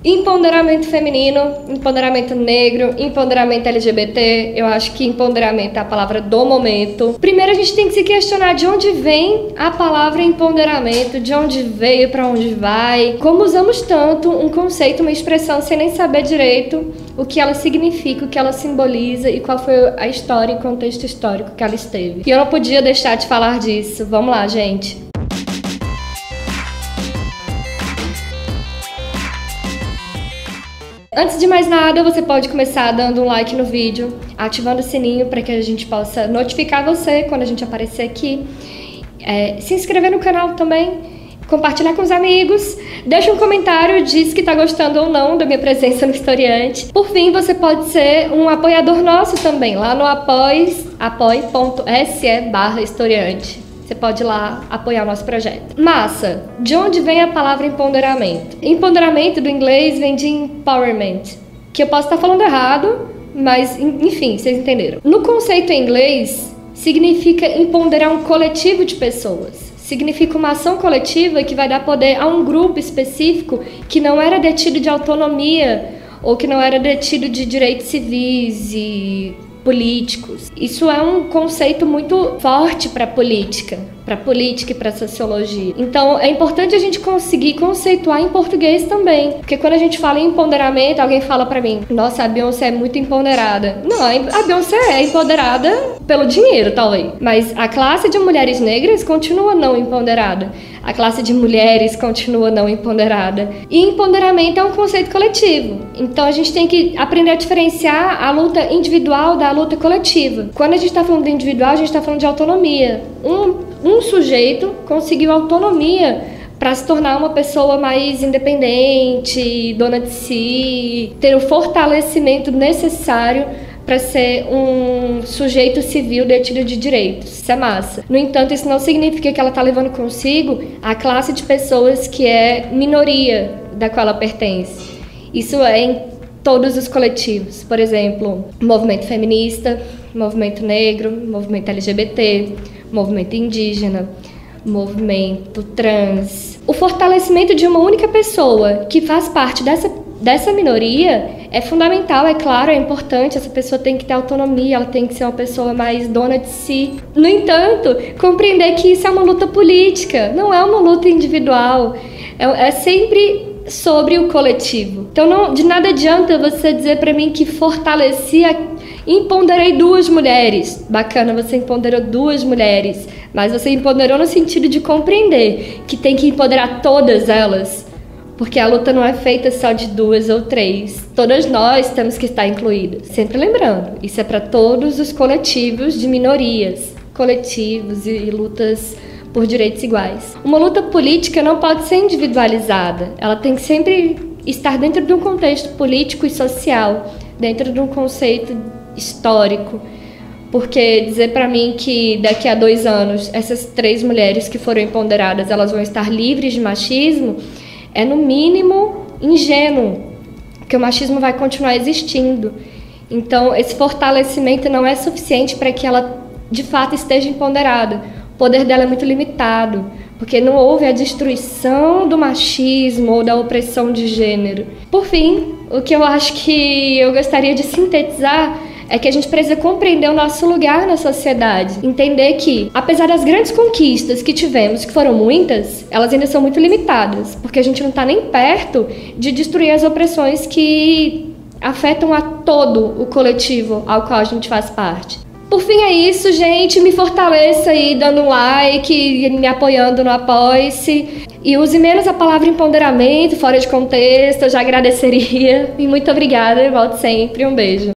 Empoderamento feminino, empoderamento negro, empoderamento LGBT. Eu acho que empoderamento é a palavra do momento. Primeiro a gente tem que se questionar de onde vem a palavra empoderamento, de onde veio, para onde vai. Como usamos tanto um conceito, uma expressão sem nem saber direito o que ela significa, o que ela simboliza e qual foi a história e contexto histórico que ela esteve. E eu não podia deixar de falar disso. Vamos lá, gente. Antes de mais nada, você pode começar dando um like no vídeo, ativando o sininho para que a gente possa notificar você quando a gente aparecer aqui. Se inscrever no canal também, compartilhar com os amigos, deixa um comentário, diz que tá gostando ou não da minha presença no Historiante. Por fim, você pode ser um apoiador nosso também, lá no apoie.se/historiante. Você pode ir lá apoiar o nosso projeto. Massa! De onde vem a palavra empoderamento? Empoderamento do inglês vem de empowerment, que eu posso estar falando errado, mas enfim, vocês entenderam. No conceito em inglês, significa empoderar um coletivo de pessoas. Significa uma ação coletiva que vai dar poder a um grupo específico que não era detido de autonomia ou que não era detido de direitos civis e políticos. Isso é um conceito muito forte para política e para sociologia. Então é importante a gente conseguir conceituar em português também, porque quando a gente fala em empoderamento, alguém fala para mim: nossa, a Beyoncé é muito empoderada. Não, a Beyoncé é empoderada pelo dinheiro, talvez, mas a classe de mulheres negras continua não empoderada. A classe de mulheres continua não empoderada. E empoderamento é um conceito coletivo. Então a gente tem que aprender a diferenciar a luta individual da luta coletiva. Quando a gente está falando de individual, a gente está falando de autonomia. Um sujeito conseguiu autonomia para se tornar uma pessoa mais independente, dona de si, ter o fortalecimento necessário para ser um sujeito civil detido de direitos. Isso é massa. No entanto, isso não significa que ela está levando consigo a classe de pessoas que é minoria da qual ela pertence. Isso é em todos os coletivos. Por exemplo, movimento feminista, movimento negro, movimento LGBT, movimento indígena, movimento trans. O fortalecimento de uma única pessoa que faz parte dessa minoria é fundamental, é claro, é importante. Essa pessoa tem que ter autonomia, ela tem que ser uma pessoa mais dona de si. No entanto, compreender que isso é uma luta política, não é uma luta individual, é sempre sobre o coletivo. Então de nada adianta você dizer para mim que empoderei 2 mulheres. Bacana, você empoderou 2 mulheres, mas você empoderou no sentido de compreender que tem que empoderar todas elas, porque a luta não é feita só de 2 ou 3. Todas nós temos que estar incluídas. Sempre lembrando, isso é para todos os coletivos de minorias, coletivos e lutas por direitos iguais. Uma luta política não pode ser individualizada. Ela tem que sempre estar dentro de um contexto político e social, dentro de um conceito histórico. Porque dizer para mim que daqui a 2 anos essas 3 mulheres que foram empoderadas, elas vão estar livres de machismo, é no mínimo ingênuo, porque o machismo vai continuar existindo. Então esse fortalecimento não é suficiente para que ela de fato esteja empoderada. O poder dela é muito limitado, porque não houve a destruição do machismo ou da opressão de gênero. Por fim, o que eu acho que eu gostaria de sintetizar é que a gente precisa compreender o nosso lugar na sociedade. Entender que, apesar das grandes conquistas que tivemos, que foram muitas, elas ainda são muito limitadas, porque a gente não está nem perto de destruir as opressões que afetam a todo o coletivo ao qual a gente faz parte. Por fim é isso, gente. Me fortaleça aí dando um like, me apoiando no Apoie-se. E use menos a palavra empoderamento, fora de contexto, eu já agradeceria. E muito obrigada, eu volto sempre. Um beijo.